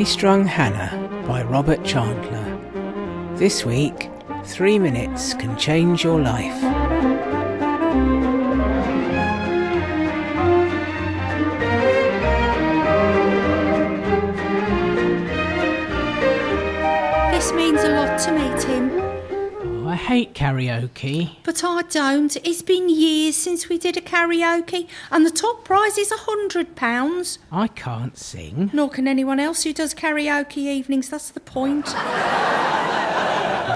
Strung Hannah by Robert Chantler. This week, 3 minutes can change your life. This means a lot to me, Tim. Oh, I hate karaoke. But I don't. It's been years since we did a karaoke, and the top prize is £100. I can't sing. Nor can anyone else who does karaoke evenings, that's the point.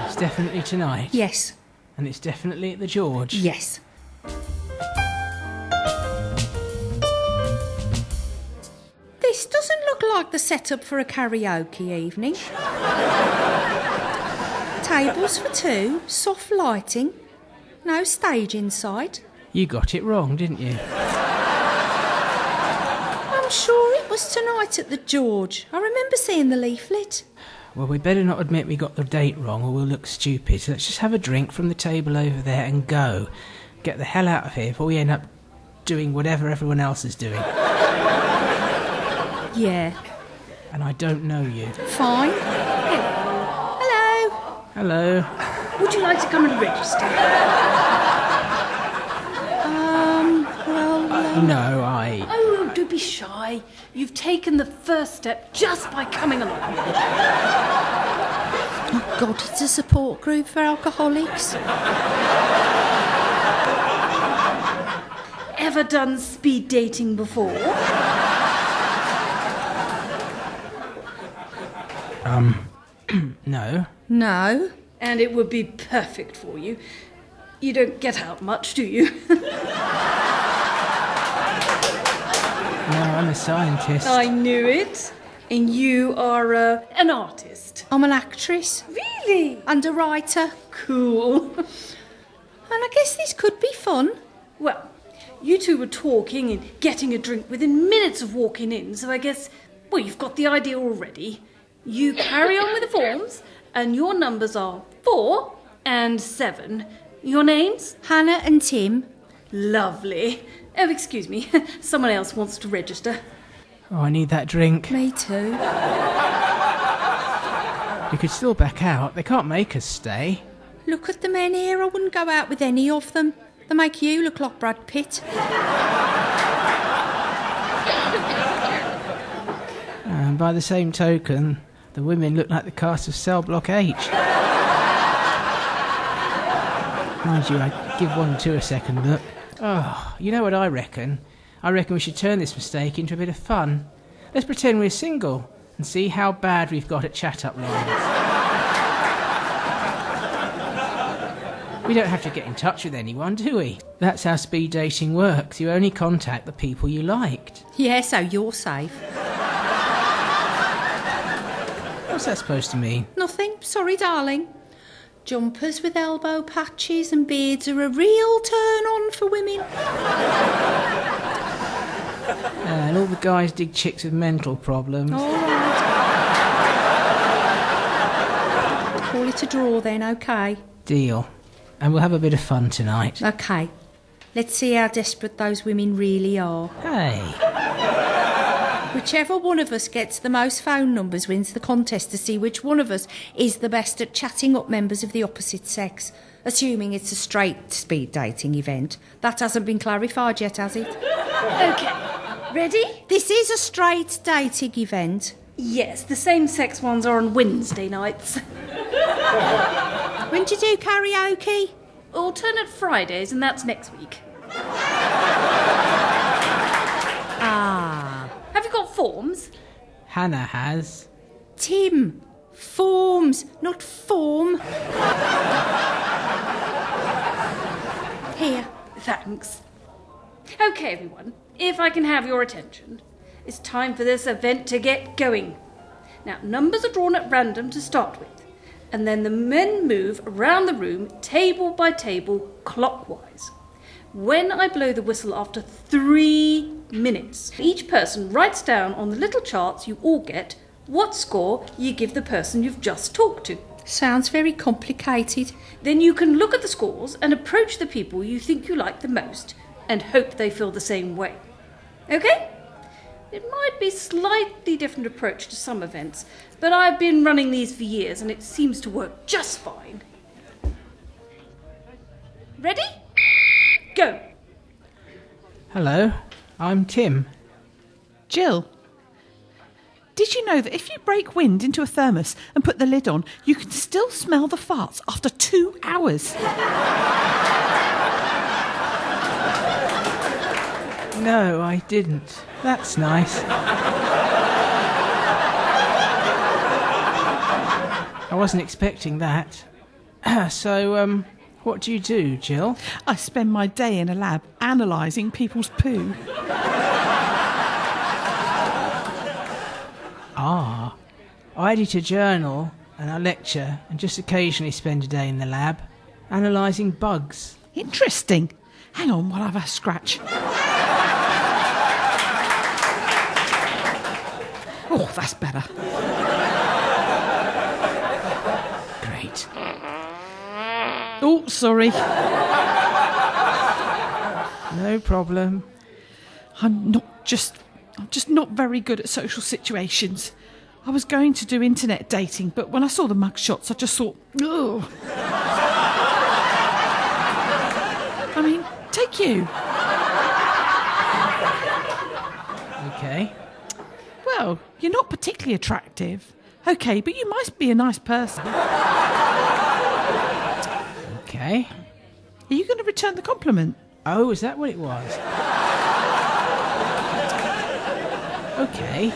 It's definitely tonight. Yes. And it's definitely at the George. Yes. This doesn't look like the setup for a karaoke evening. Tables for two, soft lighting, no stage inside. You got it wrong, didn't you? I'm sure it was tonight at the George. I remember seeing the leaflet. Well, we'd better not admit we got the date wrong or we'll look stupid. So let's just have a drink from the table over there and go. Get the hell out of here before we end up doing whatever everyone else is doing. Yeah. And I don't know you. Fine. Hello. Hello. Would you like to come and register? No, Oh, don't be shy. You've taken the first step just by coming along. Oh, God, it's a support group for alcoholics. Ever done speed dating before? No. No. And it would be perfect for you. You don't get out much, do you? No, I'm a scientist. I knew it. And you are an artist. I'm an actress. Really? And a writer. Cool. And I guess this could be fun. Well, you two were talking and getting a drink within minutes of walking in, so I guess, well, you've got the idea already. You carry on with the forms, and your numbers are 4 and 7. Your names? Hannah and Tim. Lovely. Oh, excuse me. Someone else wants to register. Oh, I need that drink. Me too. You could still back out. They can't make us stay. Look at the men here. I wouldn't go out with any of them. They make you look like Brad Pitt. And by the same token, the women look like the cast of Cell Block H. Mind you, I'd give 1 and 2 a second look. Oh, you know what I reckon? I reckon we should turn this mistake into a bit of fun. Let's pretend we're single and see how bad we've got at chat-up lines. We don't have to get in touch with anyone, do we? That's how speed dating works. You only contact the people you liked. Yeah, so you're safe. What's that supposed to mean? Nothing. Sorry, darling. Jumpers with elbow patches and beards are a real turn-on for women. And all the guys dig chicks with mental problems. All right. Call it a draw then, OK? Deal. And we'll have a bit of fun tonight. OK. Let's see how desperate those women really are. Hey. Whichever one of us gets the most phone numbers wins the contest to see which one of us is the best at chatting up members of the opposite sex. Assuming it's a straight speed dating event. That hasn't been clarified yet, has it? Okay. Ready? This is a straight dating event. Yes, the same-sex ones are on Wednesday nights. When do you do karaoke? Alternate Fridays, and that's next week. Ah. Have you got forms? Hannah has. Tim. Forms, not form. Here. Thanks. Okay, everyone, if I can have your attention. It's time for this event to get going. Now, numbers are drawn at random to start with, and then the men move around the room, table by table, clockwise. When I blow the whistle after 3 minutes, each person writes down on the little charts you all get what score you give the person you've just talked to. Sounds very complicated. Then you can look at the scores and approach the people you think you like the most and hope they feel the same way. Okay? It might be a slightly different approach to some events, but I've been running these for years and it seems to work just fine. Ready? Go! Hello, I'm Tim. Jill, did you know that if you break wind into a thermos and put the lid on, you can still smell the farts after 2 hours? No, I didn't. That's nice. I wasn't expecting that. So, what do you do, Jill? I spend my day in a lab analysing people's poo. Ah, I edit a journal and I lecture and just occasionally spend a day in the lab analysing bugs. Interesting. Hang on while I have a scratch. Oh, that's better. Great. Oh, sorry. No problem. I'm just not very good at social situations. I was going to do internet dating, but when I saw the mugshots, I just thought, ugh. I mean, take you. Okay. Well, you're not particularly attractive. Okay, but you must be a nice person. Okay. Are you going to return the compliment? Oh, is that what it was? Okay.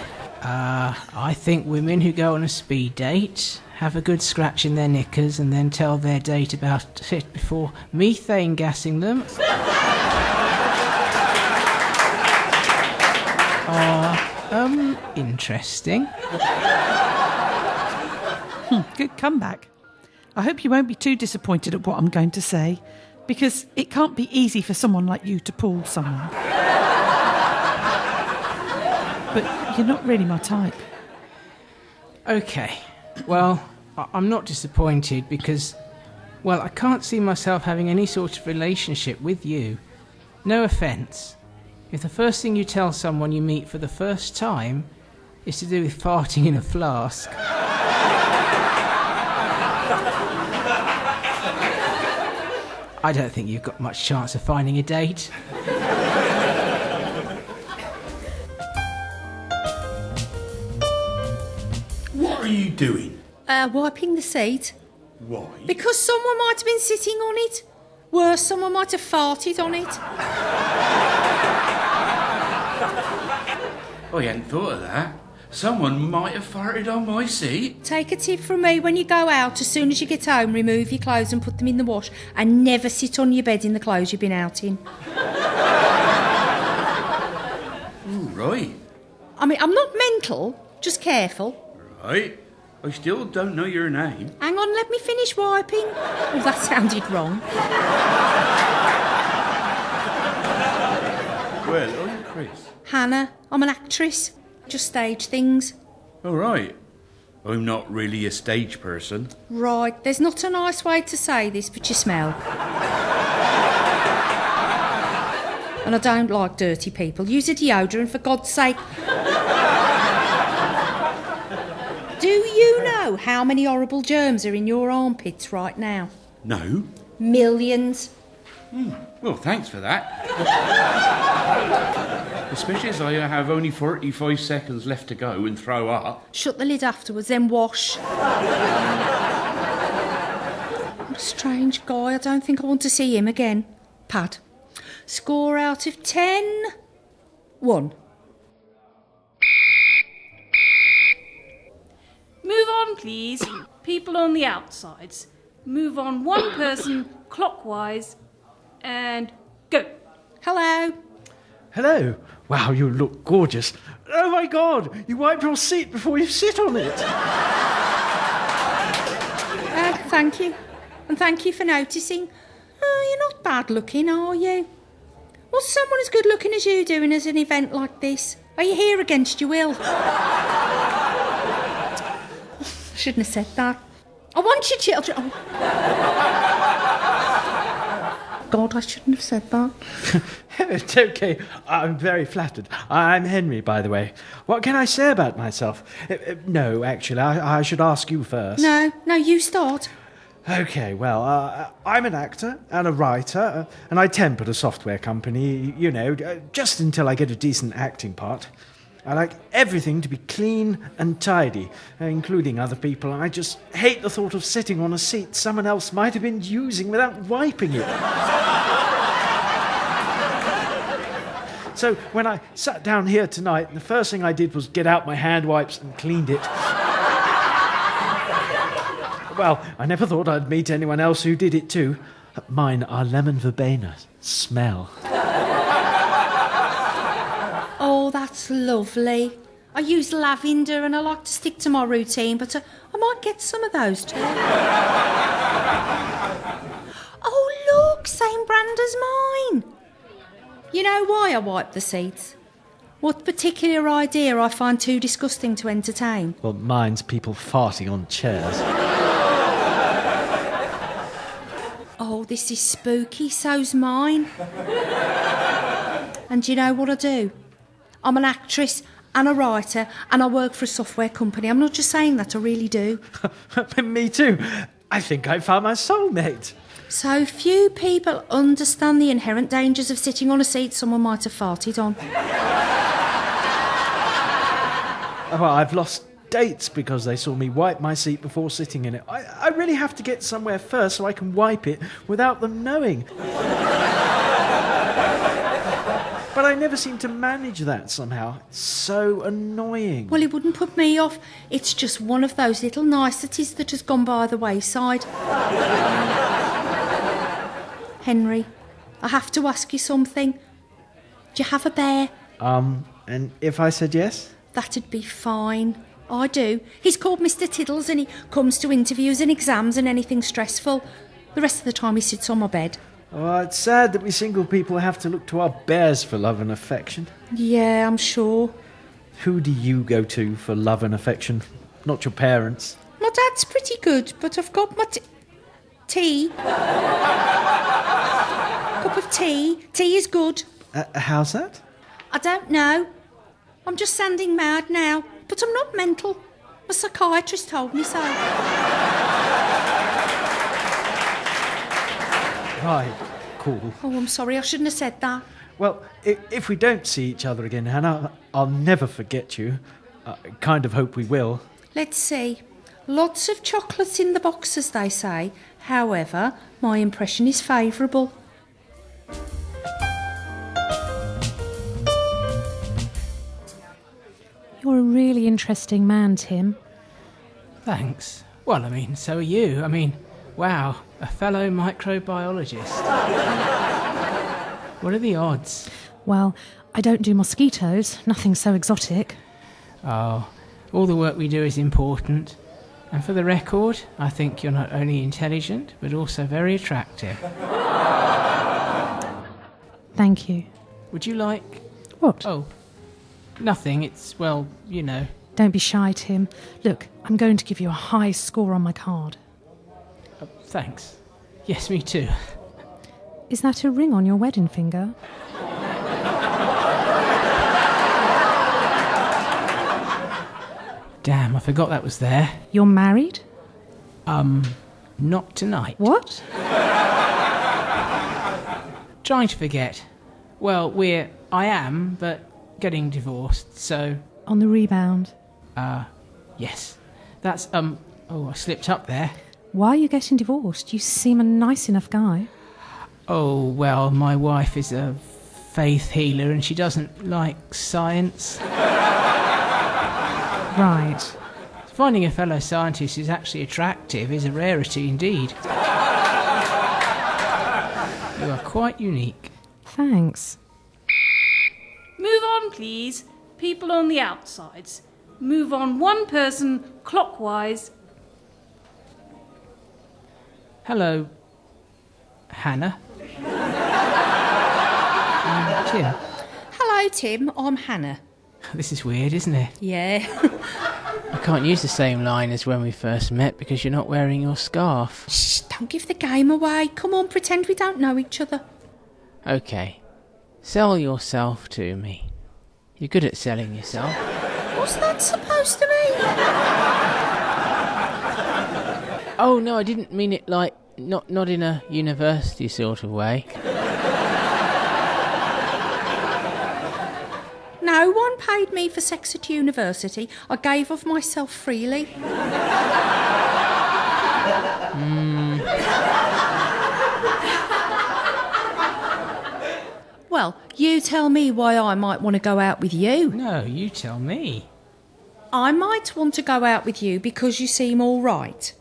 I think women who go on a speed date, have a good scratch in their knickers and then tell their date about it before methane gassing them are, interesting. Good comeback. I hope you won't be too disappointed at what I'm going to say, because it can't be easy for someone like you to pull someone. But you're not really my type. Okay. Well, I'm not disappointed because, well, I can't see myself having any sort of relationship with you. No offence. If the first thing you tell someone you meet for the first time is to do with farting in a flask... I don't think you've got much chance of finding a date. What are you doing? Wiping the seat. Why? Because someone might have been sitting on it. Worse, someone might have farted on it. I hadn't thought of that. Someone might have farted on my seat. Take a tip from me: when you go out, as soon as you get home, remove your clothes and put them in the wash, and never sit on your bed in the clothes you've been out in. All right. I mean, I'm not mental, just careful. Right. I still don't know your name. Hang on, let me finish wiping. Oh, that sounded wrong. Well, are you Chris? Hannah, I'm an actress. Just stage things. All right. I'm not really a stage person. Right, there's not a nice way to say this, but you smell. And I don't like dirty people. Use a deodorant, for God's sake. Do you know how many horrible germs are in your armpits right now? No. Millions. Well, thanks for that. Especially as I have only 45 seconds left to go and throw up. Shut the lid afterwards, then wash. What a strange guy. I don't think I want to see him again. Pad. Score out of 10. 1. Move on, please. People on the outsides. Move on one person clockwise and go. Hello. Hello. Wow, you look gorgeous. Oh my God, you wipe your seat before you sit on it. Thank you. And thank you for noticing. Oh, you're not bad looking, are you? What's someone as good looking as you doing at an event like this? Are you here against your will? I shouldn't have said that. I want your children... Oh. God, I shouldn't have said that. It's okay. I'm very flattered. I'm Henry, by the way. What can I say about myself? No, actually, I should ask you first. No, you start. Okay, well, I'm an actor and a writer, and I temp at a software company, just until I get a decent acting part. I like everything to be clean and tidy, including other people, and I just hate the thought of sitting on a seat someone else might have been using without wiping it. So when I sat down here tonight, the first thing I did was get out my hand wipes and cleaned it. Well, I never thought I'd meet anyone else who did it too. Mine are lemon verbena. Smell. Oh, that's lovely. I use lavender and I like to stick to my routine, but I might get some of those too. Oh, look, same brand as mine. You know why I wipe the seats? What particular idea I find too disgusting to entertain? Well, mine's people farting on chairs. Oh, this is spooky, so's mine. And do you know what I do? I'm an actress and a writer and I work for a software company. I'm not just saying that, I really do. Me too. I think I found my soulmate. So few people understand the inherent dangers of sitting on a seat someone might have farted on. Well, I've lost dates because they saw me wipe my seat before sitting in it. I really have to get somewhere first so I can wipe it without them knowing. But I never seem to manage that somehow. It's so annoying. Well, it wouldn't put me off. It's just one of those little niceties that has gone by the wayside. Henry, I have to ask you something. Do you have a bear? And if I said yes? That'd be fine. I do. He's called Mr. Tiddles and he comes to interviews and exams and anything stressful. The rest of the time he sits on my bed. Oh, it's sad that we single people have to look to our bears for love and affection. Yeah, I'm sure. Who do you go to for love and affection? Not your parents. My dad's pretty good, but I've got my tea. Cup of tea. Tea is good. How's that? I don't know. I'm just sounding mad now, but I'm not mental. My psychiatrist told me so. Right, cool. Oh, I'm sorry, I shouldn't have said that. Well, if we don't see each other again, Hannah, I'll never forget you. I kind of hope we will. Let's see. Lots of chocolates in the box, as they say. However, my impression is favourable. You're a really interesting man, Tim. Thanks. Well, so are you. Wow, a fellow microbiologist. What are the odds? Well, I don't do mosquitoes, nothing so exotic. Oh, all the work we do is important. And for the record, I think you're not only intelligent, but also very attractive. Thank you. Would you like... What? Oh, nothing. It's, well, you know. Don't be shy, Tim. Look, I'm going to give you a high score on my card. Thanks. Yes, me too. Is that a ring on your wedding finger? Damn, I forgot that was there. You're married? Not tonight. What? Trying to forget. Well, I am, but getting divorced, so... On the rebound? Yes. That's, oh, I slipped up there. Why are you getting divorced? You seem a nice enough guy. Oh, well, my wife is a faith healer and she doesn't like science. Right. Finding a fellow scientist who's actually attractive is a rarity indeed. You are quite unique. Thanks. Move on, please. People on the outsides. Move on one person clockwise. Hello, Hannah. Tim. Hello, Tim. I'm Hannah. This is weird, isn't it? Yeah. I can't use the same line as when we first met because you're not wearing your scarf. Shh, don't give the game away. Come on, pretend we don't know each other. OK. Sell yourself to me. You're good at selling yourself. What's that supposed to mean? Oh, no, I didn't mean it like... Not in a university sort of way. No one paid me for sex at university. I gave of myself freely. Well, you tell me why I might want to go out with you. No, you tell me. I might want to go out with you because you seem all right.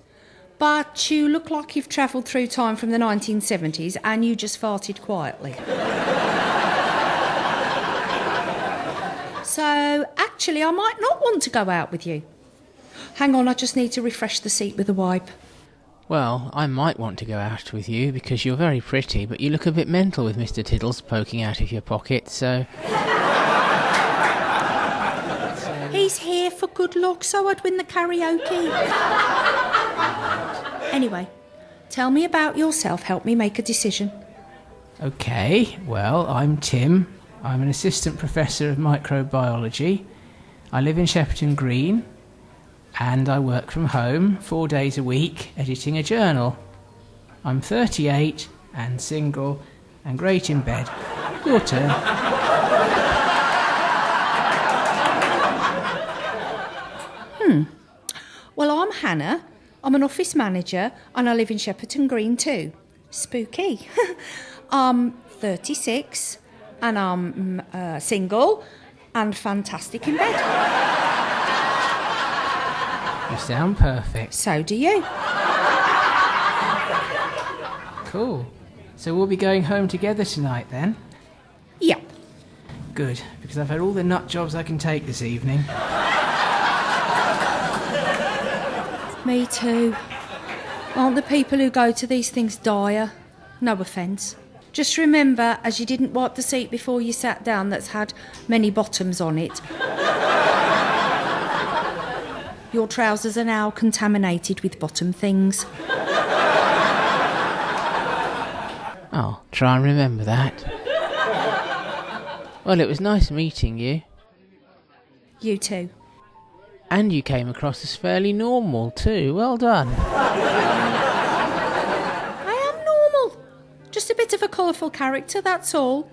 But you look like you've travelled through time from the 1970s and you just farted quietly. So, actually, I might not want to go out with you. Hang on, I just need to refresh the seat with a wipe. Well, I might want to go out with you because you're very pretty, but you look a bit mental with Mr. Tiddles poking out of your pocket, so... He's here for good luck, so I'd win the karaoke. Anyway, tell me about yourself. Help me make a decision. OK, well, I'm Tim. I'm an assistant professor of microbiology. I live in Shepperton Green, and I work from home 4 days a week editing a journal. I'm 38 and single and great in bed. Your turn. Well, I'm Hannah. I'm an office manager and I live in Shepperton Green too. Spooky. I'm 36 and I'm single and fantastic in bed. You sound perfect. So do you. Cool. So we'll be going home together tonight then? Yep. Good, because I've had all the nut jobs I can take this evening. Me too. Aren't the people who go to these things dire? No offence. Just remember, as you didn't wipe the seat before you sat down that's had many bottoms on it, your trousers are now contaminated with bottom things. I'll try and remember that. Well, it was nice meeting you. You too. And you came across as fairly normal too. Well done. I am normal. Just a bit of a colourful character, that's all.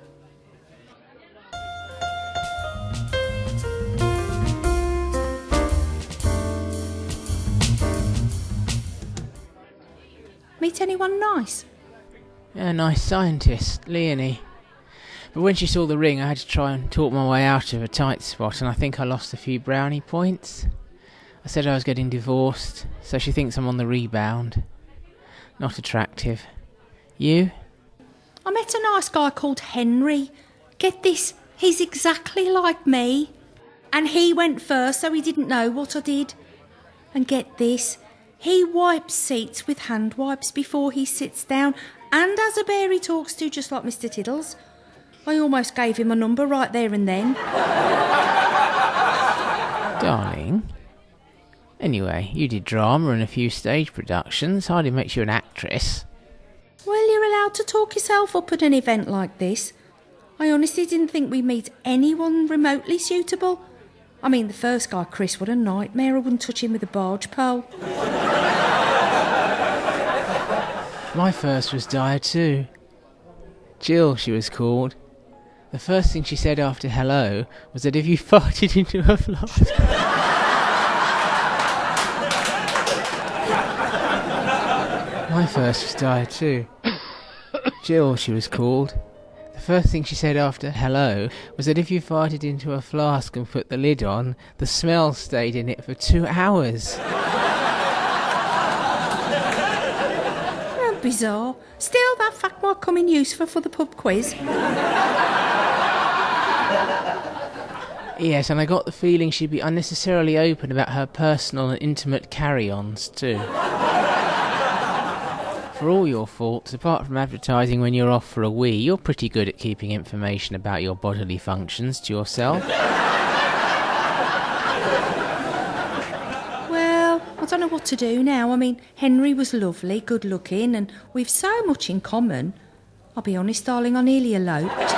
Meet anyone nice? Yeah, nice scientist, Leonie. But when she saw the ring, I had to try and talk my way out of a tight spot, and I think I lost a few brownie points. I said I was getting divorced, so she thinks I'm on the rebound. Not attractive. You? I met a nice guy called Henry. Get this, he's exactly like me. And he went first, so he didn't know what I did. And get this, he wipes seats with hand wipes before he sits down, and has a bear he talks to, just like Mr. Tiddles. I almost gave him a number right there and then. Darling. Anyway, you did drama and a few stage productions. Hardly makes you an actress. Well, you're allowed to talk yourself up at an event like this. I honestly didn't think we'd meet anyone remotely suitable. I mean, the first guy, Chris, what a nightmare. I wouldn't touch him with a barge pole. My first was dire too. Jill, she was called. The first thing she said after hello was that if you farted into a flask... My first was dire too. Jill, she was called. The first thing she said after hello was that if you farted into a flask and put the lid on, the smell stayed in it for 2 hours. How bizarre. Still, that fact might come in useful for the pub quiz. Yes, and I got the feeling she'd be unnecessarily open about her personal and intimate carry-ons too. For all your faults, apart from advertising when you're off for a wee, you're pretty good at keeping information about your bodily functions to yourself. what to do now. I mean, Henry was lovely, good looking, and we've so much in common. I'll be honest, darling, I nearly eloped.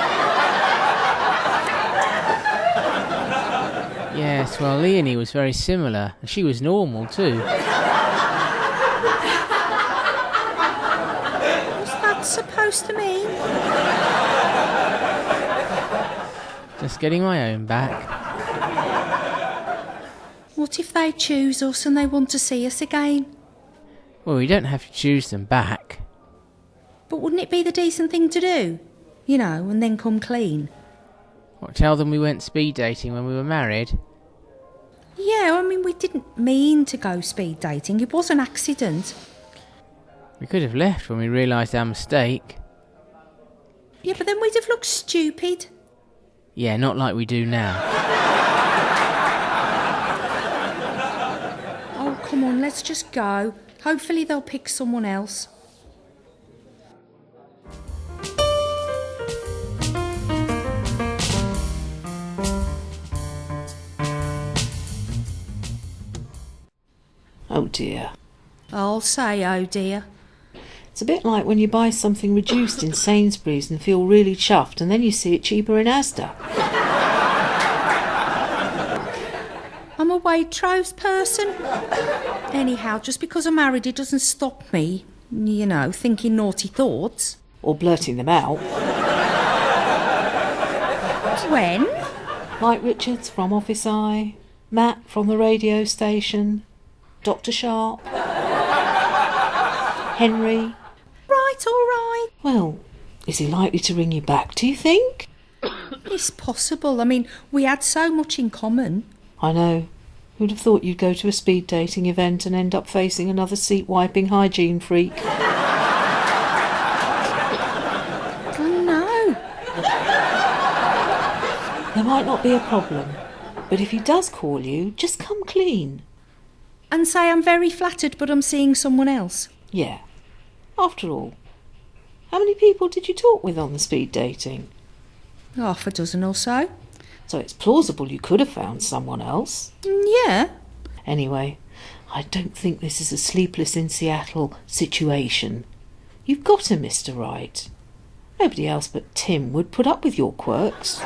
Yes, well, Leonie was very similar. And she was normal, too. What's that supposed to mean? Just getting my own back. What if they choose us and they want to see us again? Well, we don't have to choose them back. But wouldn't it be the decent thing to do? You know, and then come clean. What, tell them we went speed dating when we were married? Yeah, I mean, we didn't mean to go speed dating. It was an accident. We could have left when we realised our mistake. Yeah, but then we'd have looked stupid. Yeah, not like we do now. Oh, come on, let's just go. Hopefully they'll pick someone else. Oh dear. I'll say, oh dear. It's a bit like when you buy something reduced in Sainsbury's and feel really chuffed, and then you see it cheaper in Asda. I'm a Waitrose person. Anyhow, just because I'm married, it doesn't stop me, you know, thinking naughty thoughts. Or blurting them out. When? Like Richards from Office Eye, Matt from the radio station, Dr. Sharp, Henry. Right, all right. Well, is he likely to ring you back, do you think? It's possible. I mean, we had so much in common. I know. Who'd have thought you'd go to a speed dating event and end up facing another seat-wiping hygiene freak? Oh, no. There might not be a problem, but if he does call you, just come clean. And say I'm very flattered, but I'm seeing someone else. Yeah. After all, how many people did you talk with on the speed dating? Half a dozen or so. So it's plausible you could have found someone else. Yeah. Anyway, I don't think this is a sleepless in Seattle situation. You've got a Mr. Right. Nobody else but Tim would put up with your quirks.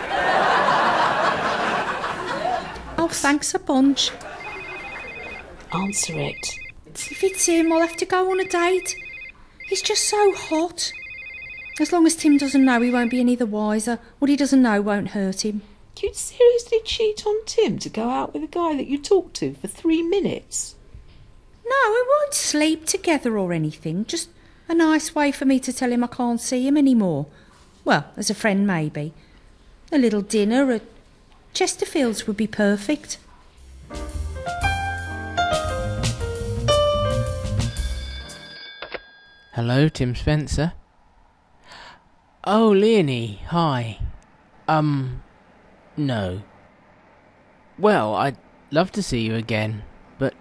Oh, thanks a bunch. Answer it. If it's him, I'll have to go on a date. He's just so hot. As long as Tim doesn't know, he won't be any the wiser. What he doesn't know won't hurt him. You'd seriously cheat on Tim to go out with a guy that you talked to for 3 minutes? No, we won't sleep together or anything. Just a nice way for me to tell him I can't see him anymore. Well, as a friend, maybe. A little dinner at Chesterfield's would be perfect. Hello, Tim Spencer. Oh, Leonie, hi. No. Well, I'd love to see you again, but...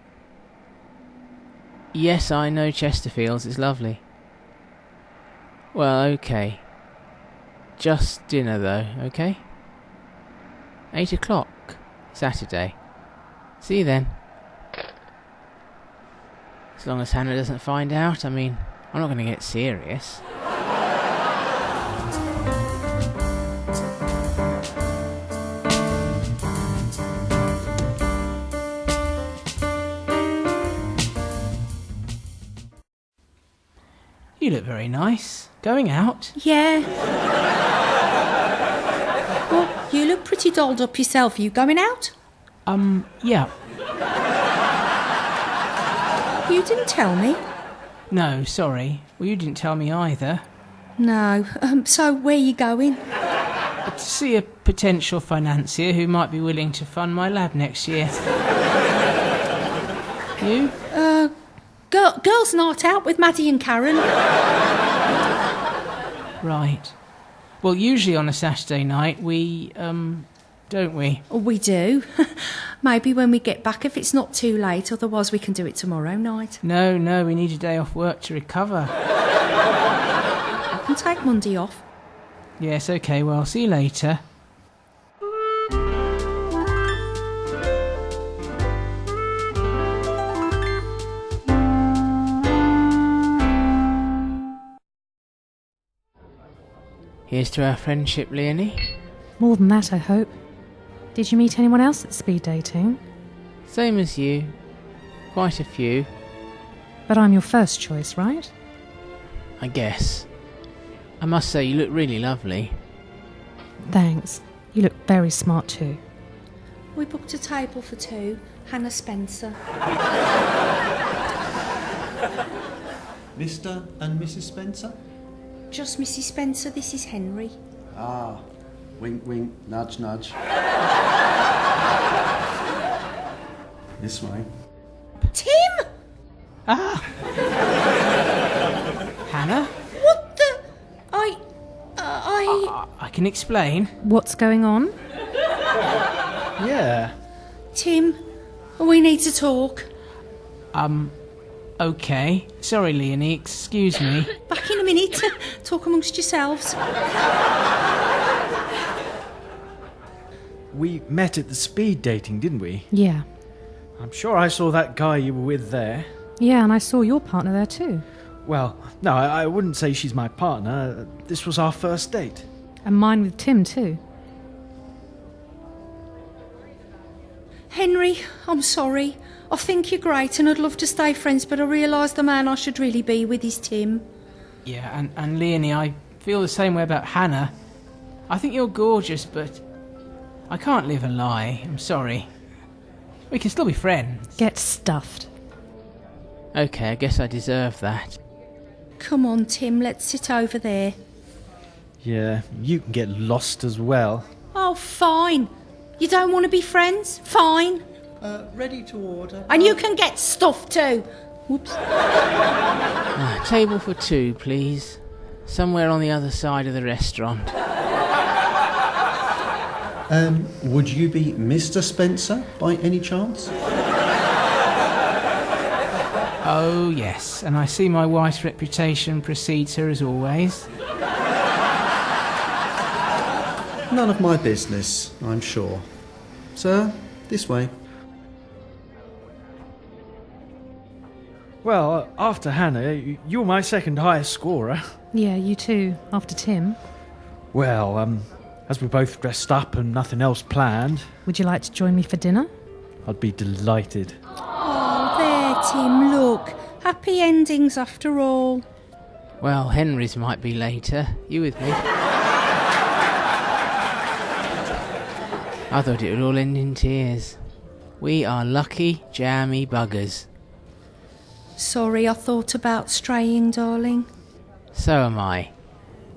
Yes, I know Chesterfield's, it's lovely. Well, okay. Just dinner, though, okay? 8 o'clock, Saturday. See you then. As long as Hannah doesn't find out, I mean, I'm not going to get serious. You look very nice. Going out? Yeah. Well, you look pretty dolled up yourself. Are you going out? Yeah. You didn't tell me. No, sorry. Well, you didn't tell me either. No. So where are you going? To see a potential financier who might be willing to fund my lab next year. You? Girls' night out with Maddie and Karen. Right. Well, usually on a Saturday night we, don't we? We do. Maybe when we get back if it's not too late, otherwise we can do it tomorrow night. No, we need a day off work to recover. I can take Monday off. Yes, okay, well, see you later. Here's to our friendship, Leonie. More than that, I hope. Did you meet anyone else at speed dating? Same as you. Quite a few, But I'm your first choice, right? I guess. I must say you look really lovely. Thanks. You look very smart too. We booked a table for two. Hannah Spencer. Mr. and Mrs. Spencer? Just Mrs. Spencer, this is Henry. Ah, wink, wink, nudge, nudge. This way. Tim! Hannah? What the... I can explain. What's going on? Yeah. Tim, we need to talk. Okay. Sorry, Leonie, excuse me. Back in a minute. Talk amongst yourselves. We met at the speed dating, didn't we? Yeah. I'm sure I saw that guy you were with there. Yeah, and I saw your partner there too. Well, no, I wouldn't say she's my partner. This was our first date. And mine with Tim too. Henry, I'm sorry. I think you're great and I'd love to stay friends, but I realise the man I should really be with is Tim. Yeah, and Leonie, I feel the same way about Hannah. I think you're gorgeous, but I can't live a lie. I'm sorry. We can still be friends. Get stuffed. Okay, I guess I deserve that. Come on, Tim, let's sit over there. Yeah, you can get lost as well. Oh, fine. You don't want to be friends? Fine. Ready to order. And you can get stuffed too. Whoops. Table for two, please. Somewhere on the other side of the restaurant. Would you be Mr. Spencer by any chance? Oh, yes, and I see my wife's reputation precedes her as always. None of my business, I'm sure. Sir, this way. Well, after Hannah, you were my second highest scorer. Yeah, you too, after Tim. Well, as we're both dressed up and nothing else planned, Would you like to join me for dinner? I'd be delighted. Oh, there, Tim, look. Happy endings after all. Well, Henry's might be later. You with me? I thought it would all end in tears. We are lucky, jammy buggers. Sorry, I thought about straying, darling. So am I.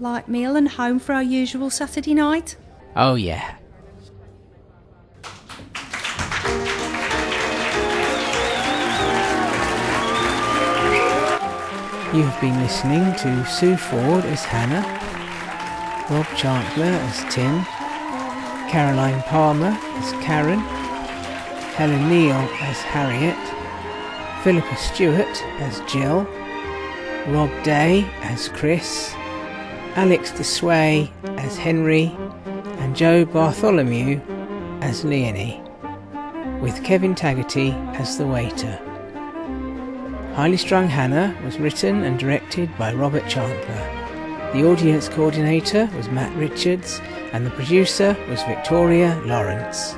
Light meal and home for our usual Saturday night. Oh, yeah. You have been listening to Sue Ford as Hannah, Rob Chantler as Tim, Caroline Palmer as Karen, Helen Neal as Harriet, Phillipa Stuart as Jill, Rob Day as Chris, Alex deSuys as Henry, and Joe Bartholomew as Leonie, with Kevin Taggarty as the waiter. Highly Strung Hannah was written and directed by Robert Chantler. The audience coordinator was Matt Richards, and the producer was Victoria Lawrence.